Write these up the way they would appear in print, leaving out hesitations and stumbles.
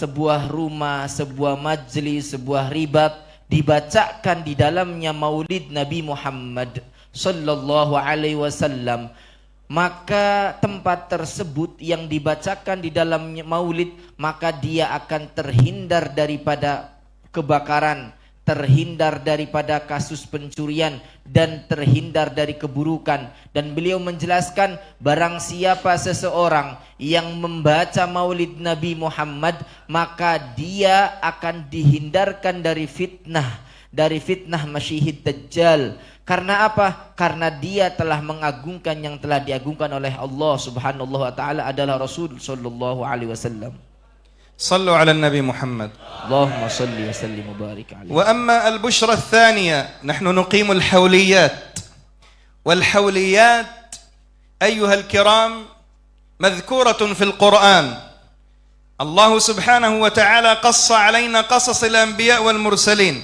sebuah rumah, sebuah majlis, sebuah ribat dibacakan di dalamnya maulid Nabi Muhammad sallallahu alaihi wasallam, maka tempat tersebut yang dibacakan di dalam maulid, maka dia akan terhindar daripada kebakaran, terhindar daripada kasus pencurian, dan terhindar dari keburukan. Dan beliau menjelaskan, barang siapa seseorang yang membaca maulid Nabi Muhammad, maka dia akan dihindarkan dari fitnah Masyihid Dajjal. Karena apa? Karena dia telah mengagungkan yang telah diagungkan oleh Allah Subhanahu wa taala adalah Rasul sallallahu alaihi wasallam. صلوا على النبي محمد. اللهم صل وسلم وبارك عليه. وأما البشرى الثانية، نحن نقيم الحوليات، والحوليات أيها الكرام مذكورة في القرآن. الله سبحانه وتعالى قص علينا قصص الأنبياء والمرسلين،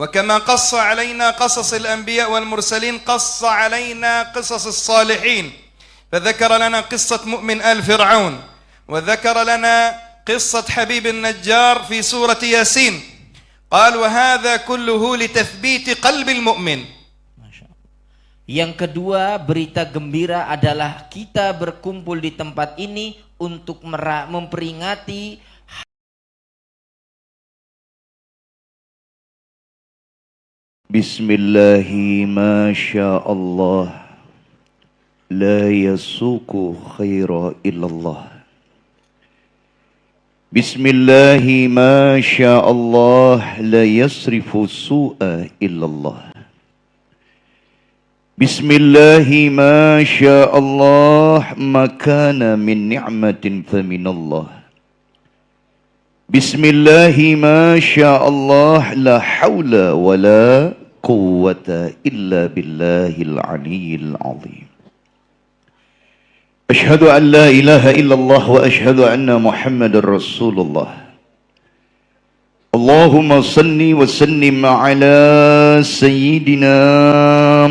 وكما قص علينا قصص الأنبياء والمرسلين قص علينا قصص الصالحين، فذكر لنا قصة مؤمن آل فرعون، وذكر لنا قصة حبيب النجار في سورة ياسين. قال وهذا كله لتثبيت قلب المؤمن. Yang kedua, berita gembira adalah kita berkumpul di tempat ini untuk memperingati Bismillahi ma sya Allah, la yasuku khaira illallah. Bismillahi ma sya Allah, la yasrifu su'a illallah. Bismillahi ma sya Allah, ma kana min ni'matin faminallah. Bismillahi ma sya Allah, la hawla wa la quwwata illa billahil aliyyil azim. Ashhadu an la ilaha illallah wa ashhadu anna Muhammadar Rasulullah. Allahumma salli wa sallim ala sayyidina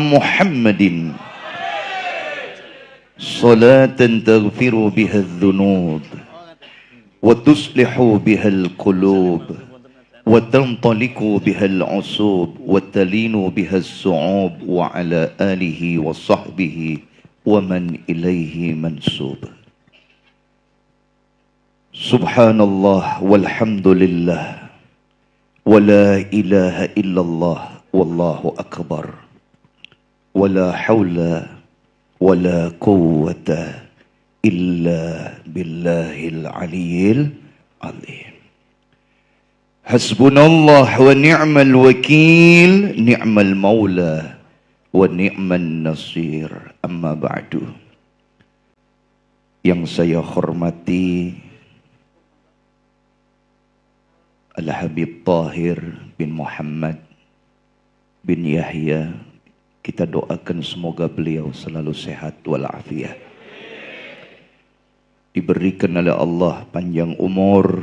Muhammadin salatan taghfiru biha adh-dhunub wa tuslihu biha al-qulub wa tantaliku biha al-usub wa talinu biha as-su'ub wa ala alihi wa sahbihi wa man ilaihi mansub. Subhanallah walhamdulillah wa la ilaha illallah wallahu akbar wa la hawla wa la quwwata illa billahil aliyyil azim. Hasbunallah wa ni'mal wakil, ni'mal maula wa ni'man nasir. Amma ba'du. Yang saya hormati Al-Habib Tahir bin Muhammad bin Yahya, kita doakan semoga beliau selalu sehat walafiat, diberikan oleh Allah panjang umur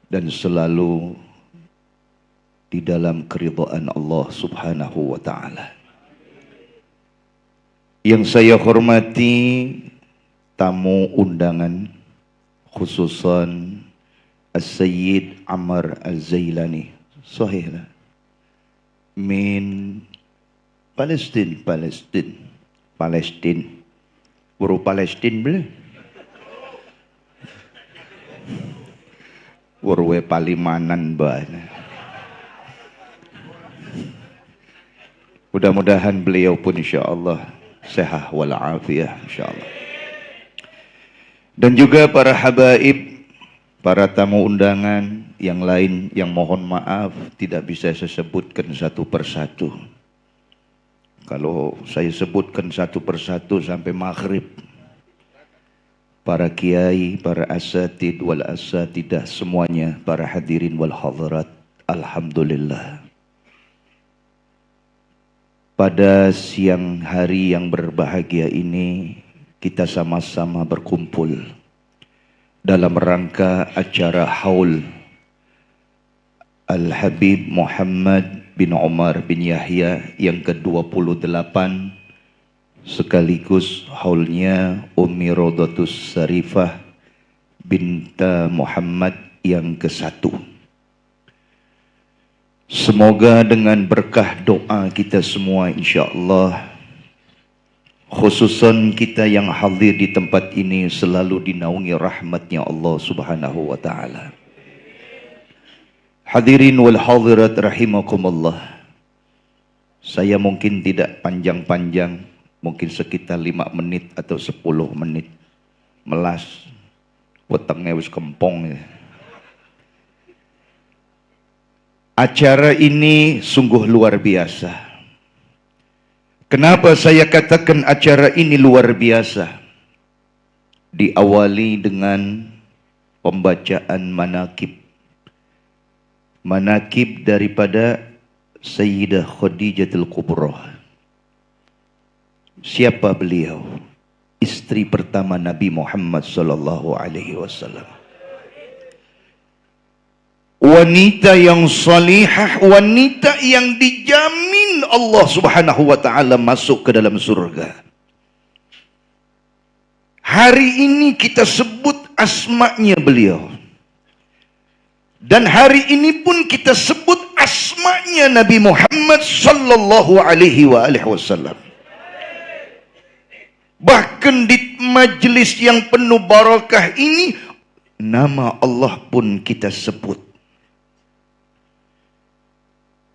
dan selalu di dalam keridhaan Allah Subhanahu wa taala. Yang saya hormati tamu undangan, khususan As-Sayyid Amr Az-Zailani, sahih lah, min Palestin, buru Palestin boleh, burwe Palimanan bana. Mudah-mudahan beliau pun insyaAllah sehat walafiat insyaAllah. Dan juga para habaib, para tamu undangan yang lain yang mohon maaf tidak bisa saya sebutkan satu persatu. Kalau saya sebutkan satu persatu sampai maghrib. Para kiai, para asatid wal asatidah semuanya, para hadirin wal hadirat, alhamdulillah. Pada siang hari yang berbahagia ini, kita sama-sama berkumpul dalam rangka acara haul Al-Habib Muhammad bin Umar bin Yahya yang ke-28, sekaligus haulnya Ummi Rodatus Sarifah Binta Muhammad yang ke-1. Semoga dengan berkah doa kita semua insya-Allah, khususan kita yang hadir di tempat ini, selalu dinaungi rahmatnya Allah Subhanahu wa ta'ala. Hadirin wal hadirat rahimakumullah. Saya mungkin tidak panjang-panjang, mungkin sekitar 5 menit atau 10 menit. Melas, wetengnya wis kempong ya. Acara ini sungguh luar biasa. Kenapa saya katakan acara ini luar biasa? Diawali dengan pembacaan manaqib. Manaqib daripada Sayyidah Khadijatul Kubra. Siapa beliau? Istri pertama Nabi Muhammad sallallahu alaihi wasallam. Wanita yang salihah, wanita yang dijamin Allah Subhanahu wa taala masuk ke dalam surga. Hari ini kita sebut asma'nya beliau. Dan hari ini pun kita sebut asma'nya Nabi Muhammad sallallahu alaihi wasallam. Bahkan di majlis yang penuh barakah ini, nama Allah pun kita sebut.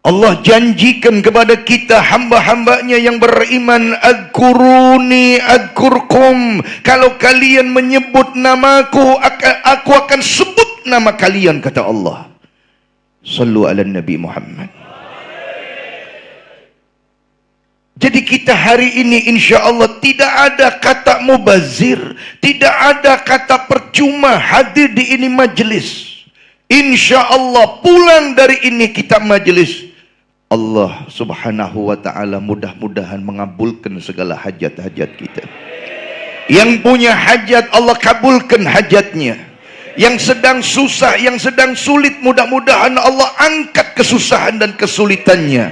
Allah janjikan kepada kita hamba-hambanya yang beriman, adkuruni adkurkum. Kalau kalian menyebut namaku, aku akan sebut nama kalian, kata Allah. Sallu ala Nabi Muhammad. Jadi kita hari ini insya Allah tidak ada kata mubazir, tidak ada kata percuma hadir di ini majlis. Insya Allah pulang dari ini kita majlis, Allah Subhanahu wa ta'ala mudah-mudahan mengabulkan segala hajat-hajat kita. Yang punya hajat Allah kabulkan hajatnya. Yang sedang susah, yang sedang sulit, mudah-mudahan Allah angkat kesusahan dan kesulitannya.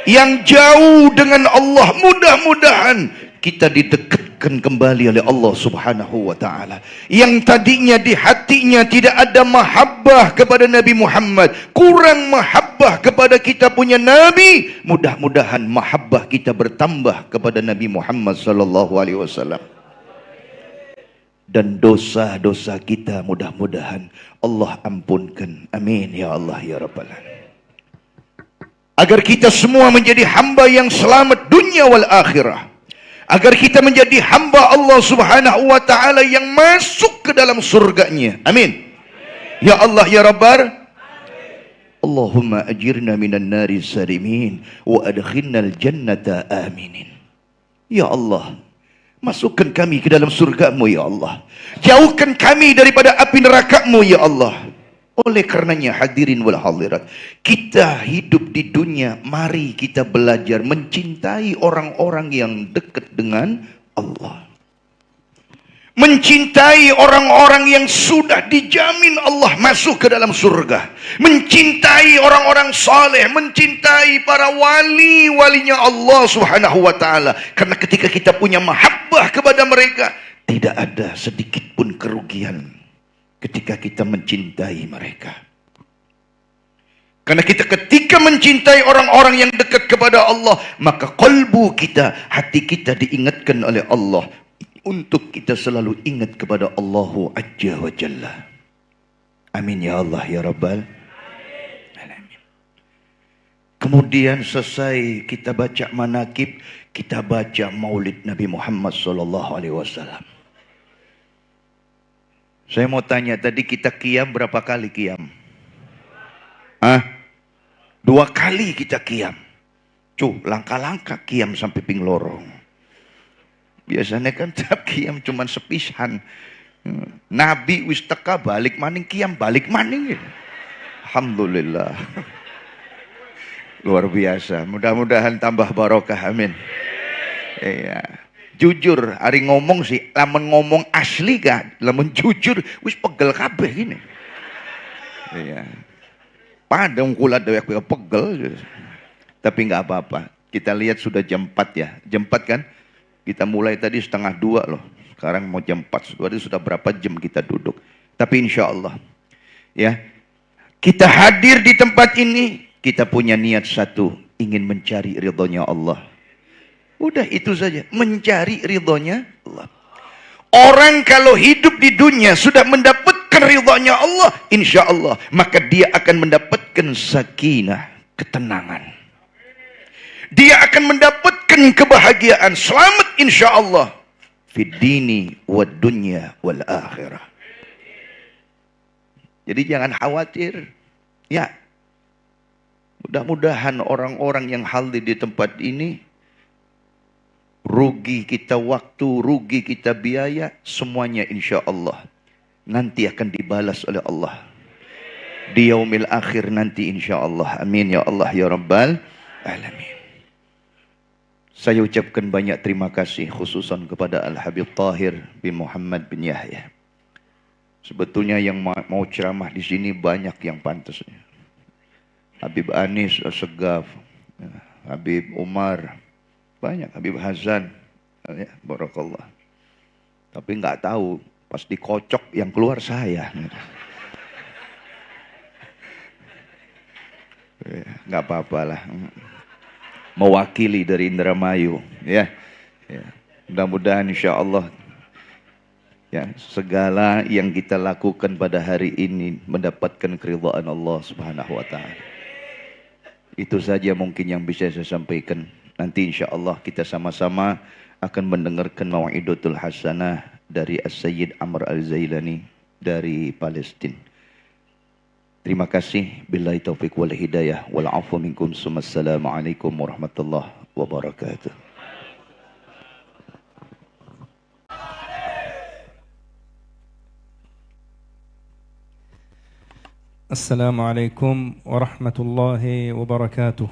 Yang jauh dengan Allah, mudah-mudahan kita didekatkan kembali oleh Allah Subhanahu wa ta'ala. Yang tadinya di hatinya tidak ada mahabbah kepada Nabi Muhammad, kurang mahabbah kepada kita punya Nabi, mudah-mudahan mahabbah kita bertambah kepada Nabi Muhammad sallallahu alaihi wasallam. Dan dosa-dosa kita mudah-mudahan Allah ampunkan. Amin ya Allah ya Rabbal alamin. Agar kita semua menjadi hamba yang selamat dunia wal akhirah. Agar kita menjadi hamba Allah Subhanahu wa ta'ala yang masuk ke dalam surganya. Amin. Ya Allah ya Rabbar. Allahumma ajirna minan nari sarimin wa adkhilnal jannata aminin. Ya Allah, masukkan kami ke dalam surgamu ya Allah. Jauhkan kami daripada api nerakamu ya Allah. Oleh karenanya hadirin wal hadirat, kita hidup di dunia, mari kita belajar mencintai orang-orang yang dekat dengan Allah. Mencintai orang-orang yang sudah dijamin Allah masuk ke dalam surga. Mencintai orang-orang saleh, mencintai para wali-walinya Allah Subhanahu wa ta'ala. Karena ketika kita punya mahabbah kepada mereka, tidak ada sedikit pun kerugian ketika kita mencintai mereka. Karena kita ketika mencintai orang-orang yang dekat kepada Allah, maka qalbu kita, hati kita diingatkan oleh Allah untuk kita selalu ingat kepada Allahu Azza wa Jalla. Amin ya Allah ya Rabbal alamin. Kemudian selesai kita baca manaqib, kita baca maulid Nabi Muhammad sallallahu alaihi wasallam. Saya mau tanya, tadi kita qiyam berapa kali qiyam? 2 kali kita qiyam. Langkah-langkah qiyam sampai ping lorong. Biasanya kan tiap qiyam cuman sepisan. Nabi wis teka balik maning qiyam, balik maning. Alhamdulillah. Luar biasa. Mudah-mudahan tambah barokah. Amin. Iya. Jujur, hari ngomong sih, lamun ngomong asli kan, lamun jujur, wis pegel kabeh gini. Iya. Padahal kula dewek pegel. Tapi nggak apa-apa. Kita lihat sudah jam 4 ya. Jam 4 kan? Kita mulai tadi 1:30 loh. Sekarang mau jam 4. Sudah berapa jam kita duduk? Tapi insya Allah, ya, kita hadir di tempat ini, kita punya niat satu, ingin mencari ridhonya Allah. Udah itu saja, mencari ridhonya Allah. Orang kalau hidup di dunia sudah mendapatkan ridhonya Allah, insya Allah, maka dia akan mendapatkan sakinah, ketenangan. Dia akan mendapatkan kebahagiaan, selamat insya Allah. Fid dini wad dunya wal akhirah. Jadi jangan khawatir. Ya, mudah-mudahan orang-orang yang hadir di tempat ini, rugi kita waktu, rugi kita biaya, semuanya insya Allah nanti akan dibalas oleh Allah di yaumil akhir nanti insya Allah. Amin ya Allah ya Rabbal Alamin. Saya ucapkan banyak terima kasih khususan kepada Al-Habib Tahir bin Muhammad bin Yahya. Sebetulnya yang mau ceramah di sini banyak yang pantas. Habib Anis As-Segaf, Habib Umar, banyak, Habib Hazan, ya, barakallah. Tapi nggak tahu, pas dikocok yang keluar saya. Nggak apa-apa lah. Mewakili dari Indramayu, ya. Mudah-mudahan insya Allah, ya, segala yang kita lakukan pada hari ini mendapatkan keridhaan Allah Subhanahu wa taala. Itu saja mungkin yang bisa saya sampaikan. Nanti insya Allah kita sama-sama akan mendengarkan mau'idatul hasanah dari As-Sayyid Amr Al-Zailani dari Palestina. Terima kasih. Billahi taufiq wal hidayah wal afu minkum. Assalamualaikum warahmatullahi wabarakatuh. Assalamualaikum warahmatullahi wabarakatuh.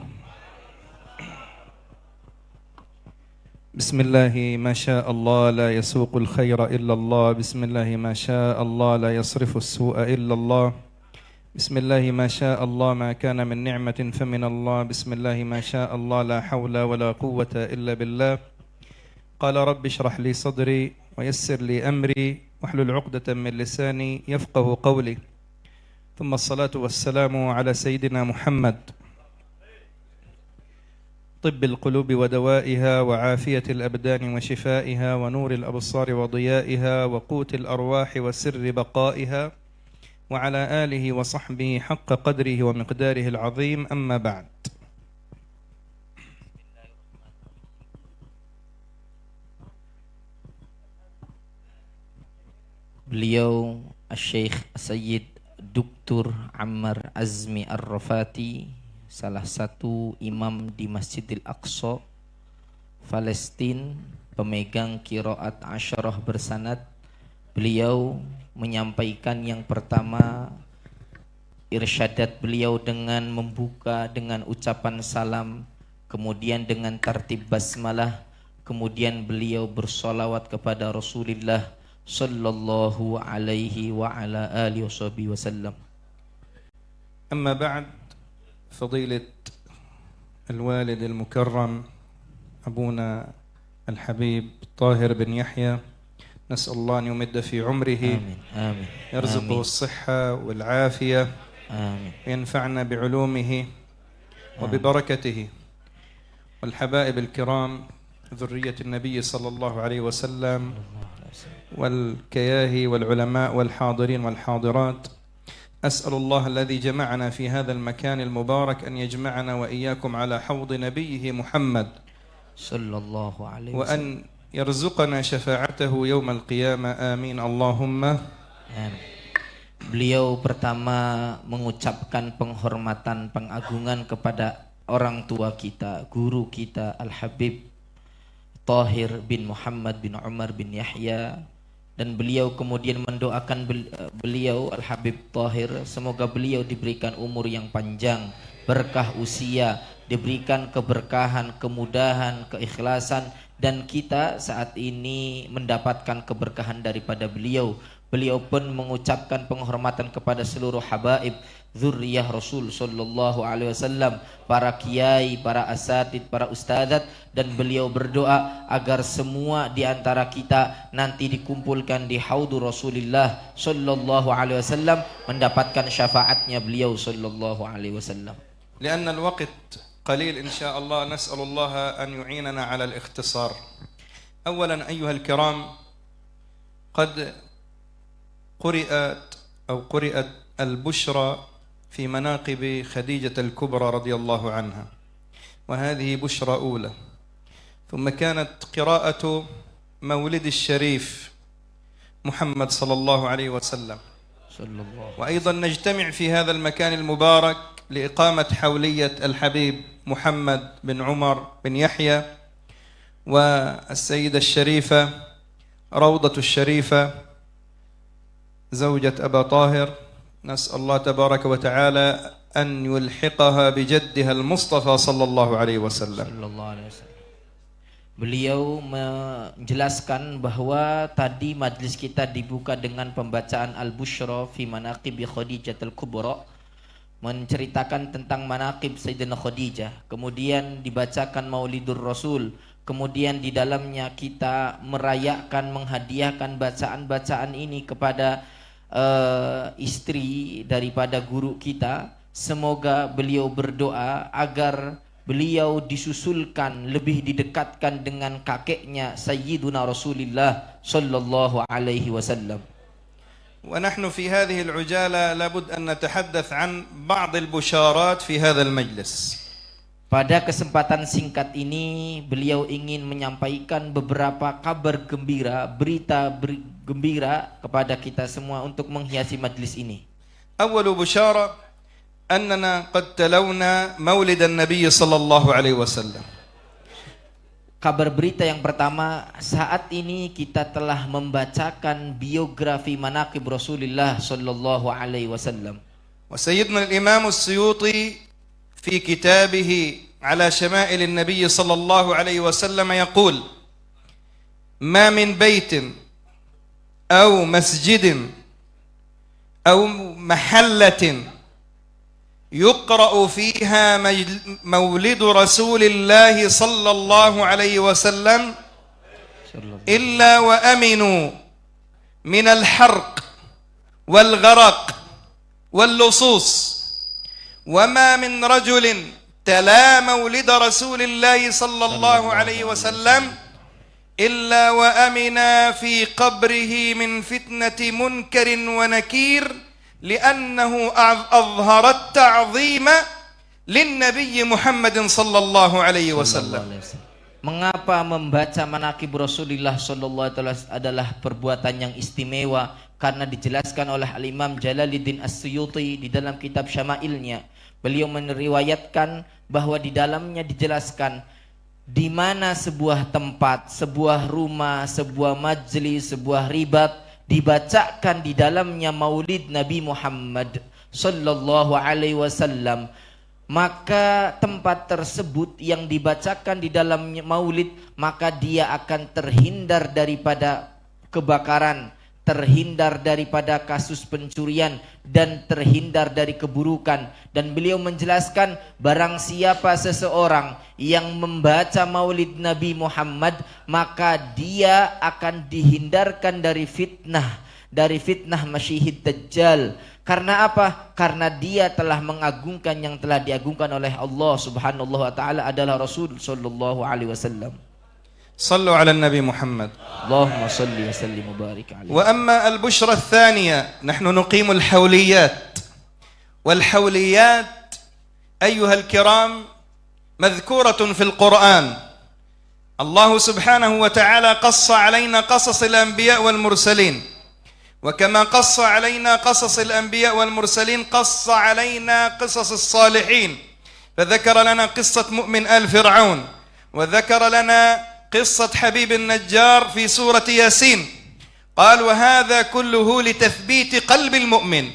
Bismillahi ma syaa Allah la yasuqul khaira illa Allah. Bismillahi ma syaa Allah la yasrifu as-su'a illa Allah. Bismillahi ma syaa Allah ma kana min ni'matin famin Allah. Bismillahi ma syaa Allah la hawla wa la quwwata illa billah. Qala rabbi shrah li sadri wa yassir li amri wahlul 'uqdatan min lisani yafqahu qawli. ثم الصلاة والسلام على سيدنا محمد طب القلوب ودوائها وعافية الأبدان وشفائها ونور الأبصار وضيائها وقوت الأرواح وسر بقائها وعلى آله وصحبه حق قدره ومقداره العظيم. أما بعد. Beliau Syekh Sayyid Dr. Ammar Azmi Ar-Rafati, salah satu imam di Masjidil Aqsa, Palestina, pemegang qiraat asyarah bersanad. Beliau menyampaikan yang pertama irsyadat beliau dengan membuka dengan ucapan salam, kemudian dengan tartib basmalah, kemudian beliau bersolawat kepada Rasulullah sallallahu alaihi wa ala alihi wasallam. أما بعد، فضيلة الوالد المكرم أبونا الحبيب طاهر بن يحيى، نسأل الله أن يمد في عمره، آمين آمين، يرزقه الصحة والعافية، آمين، وينفعنا بعلومه وببركته. والحبائب الكرام ذرية النبي صلى الله عليه وسلم والكياهي والعلماء والحاضرين والحاضرات، أسأل الله الذي جمعنا في هذا المكان المبارك أن يجمعنا وإياكم على حوض نبيه محمد صلى الله عليه وسلم، وأن يرزقنا شفاعته يوم القيامة. آمين اللهم آمين. Beliau pertama mengucapkan penghormatan, pengagungan kepada orang tua kita, guru kita Al-Habib Tahir bin Muhammad bin Umar bin Yahya, dan beliau kemudian mendoakan beliau Al-Habib Tahir, semoga beliau diberikan umur yang panjang, berkah usia, diberikan keberkahan, kemudahan, keikhlasan, dan kita saat ini mendapatkan keberkahan daripada beliau. Beliau pun mengucapkan penghormatan kepada seluruh habaib zurriyah Rasul sallallahu alaihi wasallam, para kiai, para asatid, para ustadzat, dan beliau berdoa agar semua di antara kita nanti dikumpulkan di haudu Rasulullah sallallahu alaihi wasallam mendapatkan syafaatnya beliau sallallahu alaihi wasallam. لأن الوقت قليل إن شاء الله نسأل الله أن يعيننا على الاختصار. أولا أيها الكرام، قد قرأت البشرى في مناقب خديجة الكبرى رضي الله عنها، وهذه بشرى أولى. ثم كانت قراءة مولد الشريف محمد صلى الله عليه وسلم، وأيضا نجتمع في هذا المكان المبارك لإقامة حولية الحبيب محمد بن عمر بن يحيى والسيدة الشريفة روضة الشريفة زوجة أبا طاهر، نسأل الله تبارك وتعالى أن يلحقها بجدها المصطفى صلى الله عليه وسلم. Beliau menjelaskan bahwa tadi majlis kita dibuka dengan pembacaan Al-Bushra fi Manaqibi Khadijatul Kubra, menceritakan tentang manaqib Sayyidina Khadijah. Kemudian dibacakan Maulidur Rasul. Kemudian di dalamnya kita merayakan, menghadiahkan bacaan-bacaan ini kepada istri daripada guru kita. Semoga beliau berdoa agar beliau disusulkan, lebih didekatkan dengan kakeknya Sayyiduna Rasulullah sallallahu alaihi wasallam. ونحن في هذه العجالة لابد أن نتحدث عن بعض البشارات في هذا المجلس. Pada kesempatan singkat ini beliau ingin menyampaikan beberapa kabar gembira, berita gembira kepada kita semua untuk menghiasi majlis ini. أول بشارة أننا قد تلونا مولد النبي صلى الله عليه وسلم. Kabar berita yang pertama, saat ini kita telah membacakan biografi manaqib Rasulullah sallallahu alaihi wasallam. وسيدنا الإمام السيوطي في كتابه على شمائل النبي صلى الله عليه وسلم يقول: ما من بيت أو مسجد أو محلة يقرأ فيها مولد رسول الله صلى الله عليه وسلم إلا وأمنوا من الحرق والغرق واللصوص، وما من رجل تلا مولد رسول الله صلى الله عليه وسلم إلا وأمنا في قبره من فتنة منكر ونكير، لأنه أظهر التعظيم للنبي محمد صلى الله عليه وسلم. Mengapa membaca manaqib Rasulullah sallallahu alaihi wasallam adalah perbuatan yang istimewa? Karena dijelaskan oleh Al-Imam Jalaluddin As-Suyuti di dalam kitab Syama'ilnya. Beliau meriwayatkan bahwa di dalamnya dijelaskan di mana sebuah tempat, sebuah rumah, sebuah majlis, sebuah ribat dibacakan di dalamnya maulid Nabi Muhammad sallallahu alaihi wasallam, maka tempat tersebut yang dibacakan di dalam maulid, maka dia akan terhindar daripada kebakaran, terhindar daripada kasus pencurian, dan terhindar dari keburukan. Dan beliau menjelaskan, barang siapa seseorang yang membaca maulid Nabi Muhammad, maka dia akan dihindarkan dari fitnah Masyihid Dajjal. Karena apa? Karena dia telah mengagungkan yang telah diagungkan oleh Allah Subhanahu wa taala adalah Rasul sallallahu alaihi wasallam. صلوا على النبي محمد. اللهم صل وسلم وبارك عليه. وأما البشرى الثانية، نحن نقيم الحوليات، والحوليات أيها الكرام مذكورة في القرآن. الله سبحانه وتعالى قص علينا قصص الأنبياء والمرسلين، وكما قص علينا قصص الأنبياء والمرسلين قص علينا قصص الصالحين، فذكر لنا قصة مؤمن آل فرعون، وذكر لنا قصة حبيب النجار في سورة ياسين. قال: وهذا كله لتثبيت قلب المؤمن.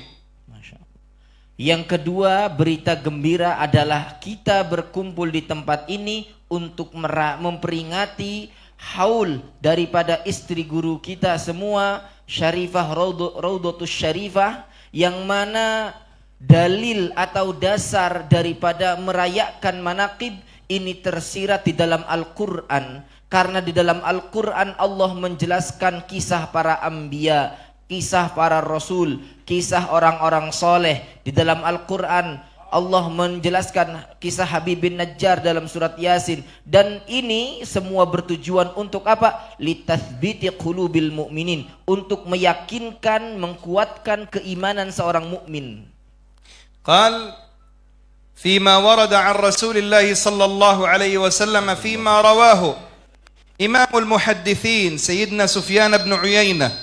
Yang kedua, berita gembira adalah kita berkumpul di tempat ini untuk memperingati haul daripada istri guru kita semua syarifah Raudhatus Syarifah, yang mana dalil atau dasar daripada merayakan manaqib ini tersirat di dalam Al-Qur'an. Karena di dalam Al-Qur'an Allah menjelaskan kisah para anbiya, kisah para rasul, kisah orang-orang soleh. Di dalam Al-Qur'an Allah menjelaskan kisah Habib bin Najjar dalam surat Yasin. Dan ini semua bertujuan untuk apa? Litathbiti qulubil mu'minin, untuk meyakinkan, mengkuatkan keimanan seorang mukmin. قال فيما ورد عن رسول الله صلى الله عليه وسلم فيما رواه إمام المحدثين سيدنا سفيان بن عيينة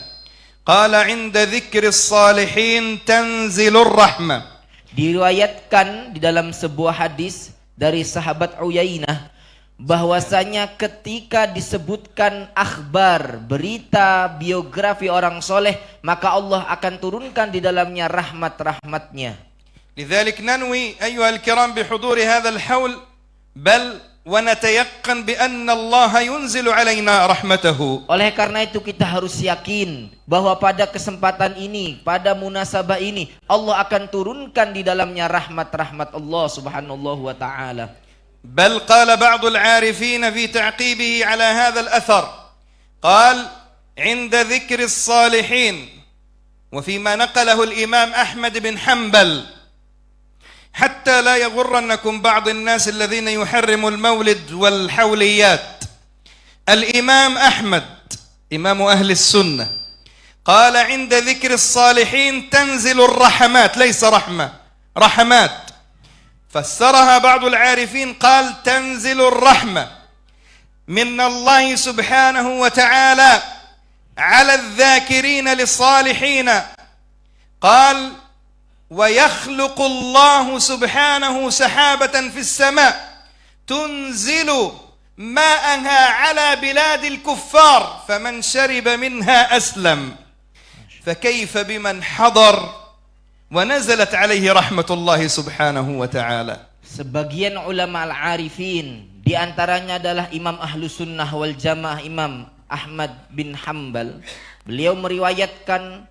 قال عند ذكر الصالحين تنزل الرحمة. Diriwayatkan di dalam sebuah hadis dari sahabat Uyainah bahwasanya ketika disebutkan akhbar, berita, biografi orang soleh, maka Allah akan turunkan di dalamnya rahmat-rahmatnya. لذلك ننوي أيها الكرام بحضور هذا الحول بل ونتيقن بأن الله ينزل علينا رحمته. Oleh karena itu kita harus yakin bahwa pada kesempatan ini, pada munasabah ini, Allah akan turunkan di dalamnya rahmat-rahmat Allah Subhanahu wa taala. بل قال بعض العارفين في تعقيبه على هذا الأثر قال عند ذكر الصالحين وفيما نقله الإمام أحمد بن حنبل حتى لا يغرنكم بعض الناس الذين يحرم المولد والحوليات. الإمام أحمد إمام أهل السنة قال عند ذكر الصالحين تنزل الرحمات، ليس رحمة، رحمات. فسرها بعض العارفين قال تنزل الرحمة من الله سبحانه وتعالى على الذاكرين للصالحين. قال ويخلق الله سبحانه سحابة في السماء تنزل ماءها على بلاد الكفار فمن شرب منها أسلم فكيف بمن حضر ونزلت عليه رحمة الله سبحانه وتعالى. Sebagian ulama al-arifin, di antaranya adalah Imam Ahlus Sunnah wal Jamaah Imam Ahmad bin Hanbal. Beliau meriwayatkan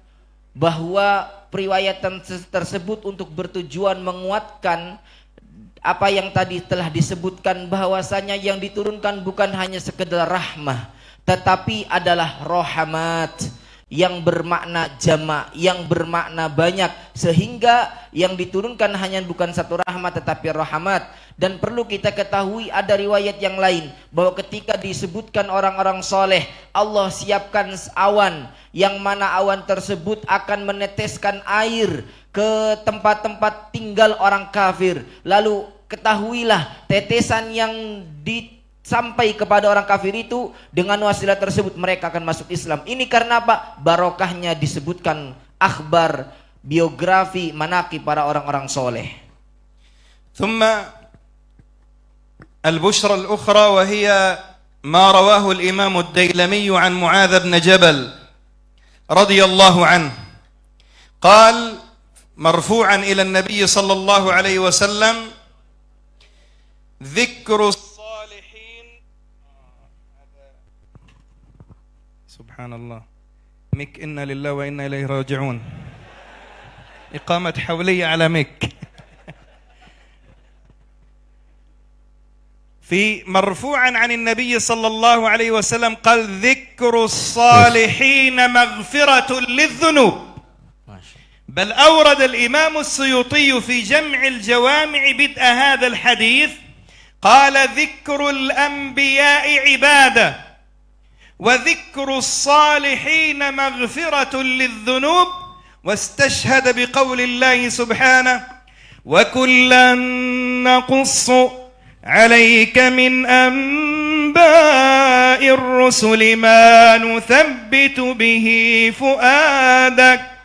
bahwa periwayatan tersebut untuk bertujuan menguatkan apa yang tadi telah disebutkan, bahwasanya yang diturunkan bukan hanya sekedar rahmah, tetapi adalah rohamat yang bermakna jamak, yang bermakna banyak, sehingga yang diturunkan hanya bukan satu rahmat tetapi rohamat. Dan perlu kita ketahui ada riwayat yang lain bahwa ketika disebutkan orang-orang soleh, Allah siapkan awan, yang mana awan tersebut akan meneteskan air ke tempat-tempat tinggal orang kafir. Lalu ketahuilah tetesan yang sampai kepada orang kafir itu, dengan wasilah tersebut mereka akan masuk Islam. Ini karena apa? Barokahnya disebutkan akhbar, biografi, manaqib para orang-orang soleh. ثم البشرى الأخرى وهي ما رواه الإمام الديلمي عن معاذ بن جبل رضي الله عنه قال مرفوعا إلى النبي صلى الله عليه وسلم ذكر الصالحين. سبحان الله. مك إنا لله وإنا إليه راجعون. إقامة حولية على مك. في مرفوعا عن النبي صلى الله عليه وسلم قال ذكر الصالحين مغفرة للذنوب. بل أورد الإمام السيوطي في جمع الجوامع بدء هذا الحديث قال ذكر الأنبياء عبادة وذكر الصالحين مغفرة للذنوب، واستشهد بقول الله سبحانه وكلا نقص عليك من أنباء الرسل ما نثبت به فؤادك.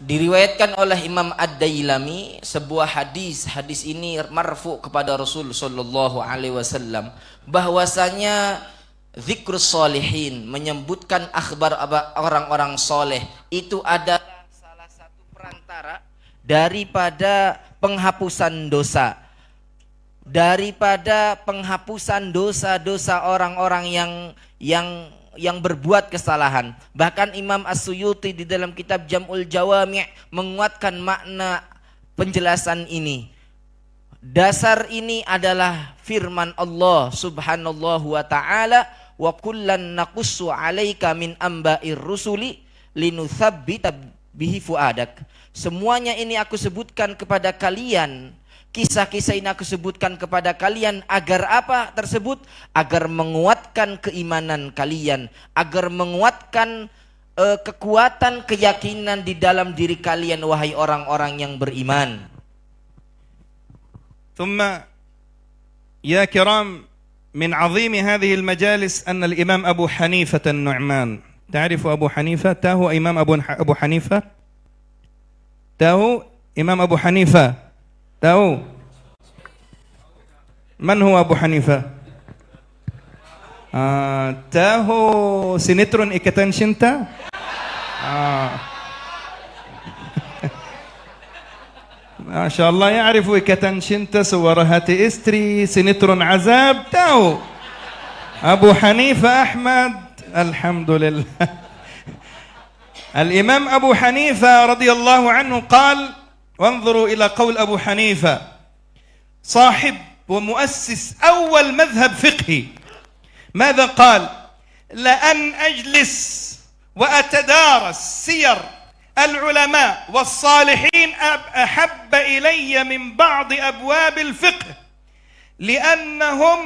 Diriwayatkan oleh Imam Ad-Dailami sebuah hadis ini marfu kepada Rasul sallallahu alaihi wasallam, bahwasanya zikrus sholihin, menyebutkan akhbar orang-orang soleh, itu adalah salah satu perantara daripada penghapusan dosa, daripada penghapusan dosa-dosa orang-orang yang berbuat kesalahan. Bahkan Imam As-Suyuti di dalam kitab Jam'ul Jawami' menguatkan makna penjelasan ini. Dasar ini adalah firman Allah Subhanallahu wa ta'ala, wa kullan naqussu 'alaika min amba'ir rusuli linutsabbita bihi fuadak. Semuanya ini aku sebutkan kepada kalian, kisah-kisah ini aku sebutkan kepada kalian agar apa tersebut? Agar menguatkan keimanan kalian, agar menguatkan kekuatan keyakinan di dalam diri kalian, wahai orang-orang yang beriman. ثم يا كرام من عظيم هذه المجالس أن الإمام أبو حنيفة النعمان، تعرف أبو حنيفة؟ تاهو إمام أبو حنيفة؟ تاهو إمام أبو حنيفة؟ تاهو من هو أبو حنيفة؟ تاهو سينترون إكتن شنتا؟ ما شاء الله يعرف إكتن شنتا سورهات إستري سينترون عذاب. تاهو أبو حنيفة أحمد، الحمد لله. الإمام أبو حنيفة رضي الله عنه قال، وانظروا إلى قول أبو حنيفة صاحب ومؤسس أول مذهب فقهي، ماذا قال؟ لأن أجلس وأتدارس سير العلماء والصالحين أحب إلي من بعض أبواب الفقه، لأنهم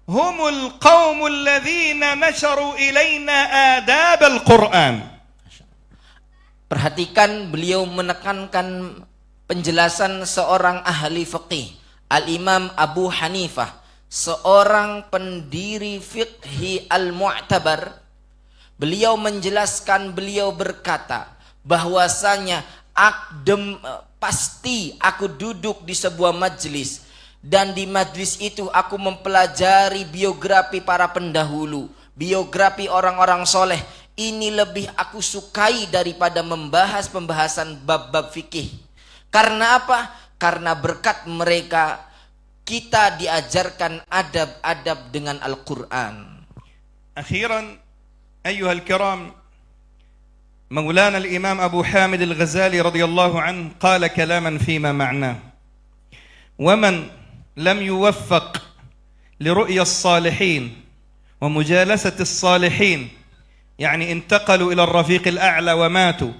هم القوم الذين نشروا إلينا آداب القرآن. Perhatikan beliau menekankan penjelasan seorang ahli fiqih, Al-Imam Abu Hanifah, seorang pendiri fiqhi al-mu'tabar. Beliau menjelaskan, beliau berkata bahwasanya pasti aku duduk di sebuah majlis, dan di majlis itu aku mempelajari biografi para pendahulu, biografi orang-orang soleh. Ini lebih aku sukai daripada membahas pembahasan bab-bab fikih. Karena apa? Karena berkat mereka kita diajarkan adab-adab dengan Al-Quran. Akhiran أيها الكرام، مولانا الإمام أبو حامد الغزالي رضي الله عنه قال كلاما فيما معناه: ومن لم يوفق لرؤيا الصالحين ومجالسة الصالحين، يعني انتقلوا إلى الرفيق الأعلى وماتوا،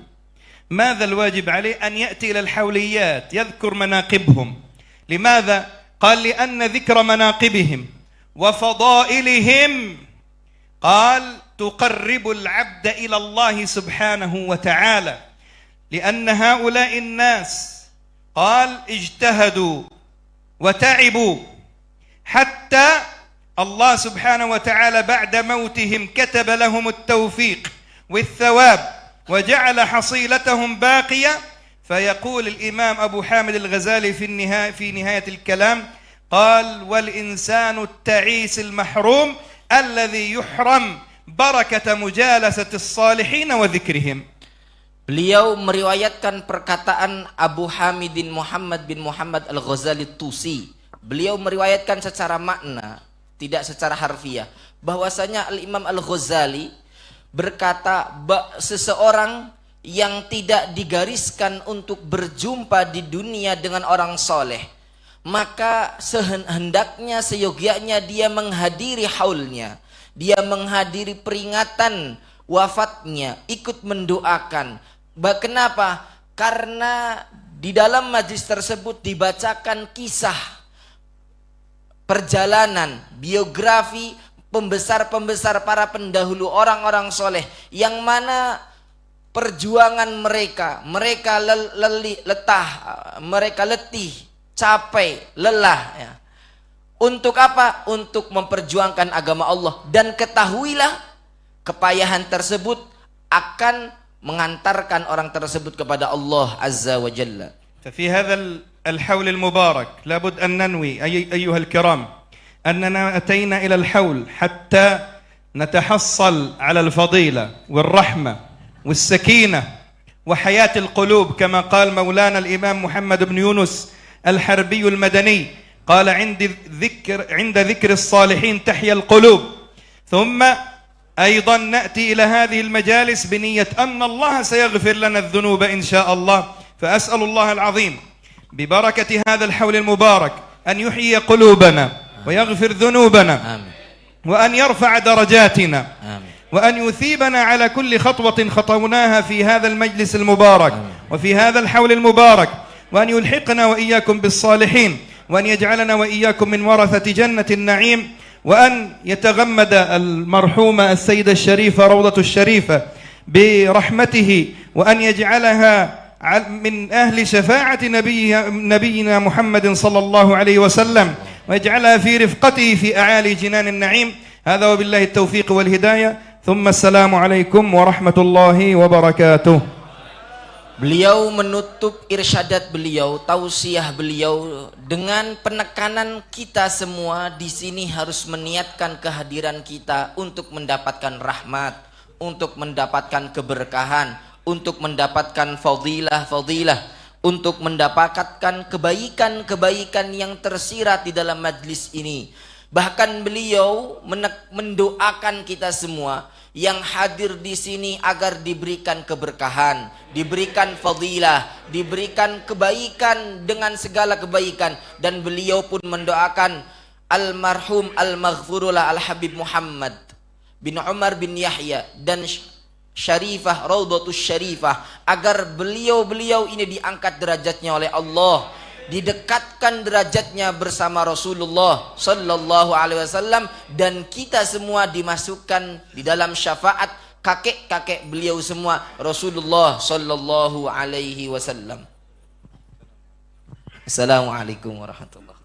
ماذا الواجب عليه؟ أن يأتي إلى الحوليات يذكر مناقبهم. لماذا؟ قال: لأن ذكر مناقبهم وفضائلهم قال تقرب العبد إلى الله سبحانه وتعالى، لأن هؤلاء الناس قال اجتهدوا وتعبوا حتى الله سبحانه وتعالى بعد موتهم كتب لهم التوفيق والثواب وجعل حصيلتهم باقية. فيقول الإمام أبو حامد الغزالي في نهاية الكلام قال: والإنسان التعيس المحروم الذي يحرم بركة مجالسة الصالحين وذكرهم. Beliau meriwayatkan perkataan Abu Hamidin Muhammad bin Muhammad Al-Ghazali Tusi. Beliau meriwayatkan secara makna, tidak secara harfiah, bahwasanya Al-Imam Al-Ghazali berkata, seseorang yang tidak digariskan untuk berjumpa di dunia dengan orang soleh, maka sehendaknya seyogyanya dia menghadiri haulnya, dia menghadiri peringatan wafatnya, ikut mendoakan. Kenapa? Karena di dalam majlis tersebut dibacakan kisah perjalanan, biografi pembesar-pembesar para pendahulu, orang-orang soleh, yang mana perjuangan mereka letih, capek, lelah, ya. Untuk apa? Untuk memperjuangkan agama Allah. Dan ketahuilah, kepayahan tersebut akan mengantarkan orang tersebut kepada Allah Azza wa Jalla. ففي هذا الحول المبارك لابد أن ننوي أيها الكرام أننا أتينا إلى الحول حتى نتحصل على الفضيلة والرحمة والسكينة وحياة القلوب، كما قال مولانا الإمام محمد بن يونس الحربي المدني، قال: عند ذكر الصالحين تحيا القلوب. ثم أيضا نأتي إلى هذه المجالس بنية أن الله سيغفر لنا الذنوب إن شاء الله. فأسأل الله العظيم ببركة هذا الحول المبارك أن يحيي قلوبنا ويغفر ذنوبنا آمين. وأن يرفع درجاتنا آمين. وأن يثيبنا على كل خطوة خطوناها في هذا المجلس المبارك وفي هذا الحول المبارك، وأن يلحقنا وإياكم بالصالحين، وأن يجعلنا وإياكم من ورثة جنة النعيم، وأن يتغمد المرحومة السيدة الشريفة روضة الشريفة برحمته، وأن يجعلها من أهل شفاعة نبينا محمد صلى الله عليه وسلم، ويجعلها في رفقته في أعالي جنان النعيم. هذا وبالله التوفيق والهداية. ثم السلام عليكم ورحمة الله وبركاته. Beliau menutup irsyadat beliau, tausiah beliau dengan penekanan kita semua di sini harus meniatkan kehadiran kita untuk mendapatkan rahmat, untuk mendapatkan keberkahan, untuk mendapatkan fadilah-fadilah, untuk mendapatkan kebaikan-kebaikan yang tersirat di dalam majlis ini. Bahkan beliau mendoakan kita semua yang hadir di sini agar diberikan keberkahan, diberikan fadilah, diberikan kebaikan dengan segala kebaikan. Dan beliau pun mendoakan almarhum al-maghfurullah al-habib Muhammad bin Umar bin Yahya dan Syarifah Raudatus Syarifah agar beliau-beliau ini diangkat derajatnya oleh Allah, didekatkan derajatnya bersama Rasulullah sallallahu alaihi wasallam, dan kita semua dimasukkan di dalam syafaat kakek-kakek beliau semua Rasulullah sallallahu alaihi wasallam. Assalamualaikum warahmatullahi wabarakatuh.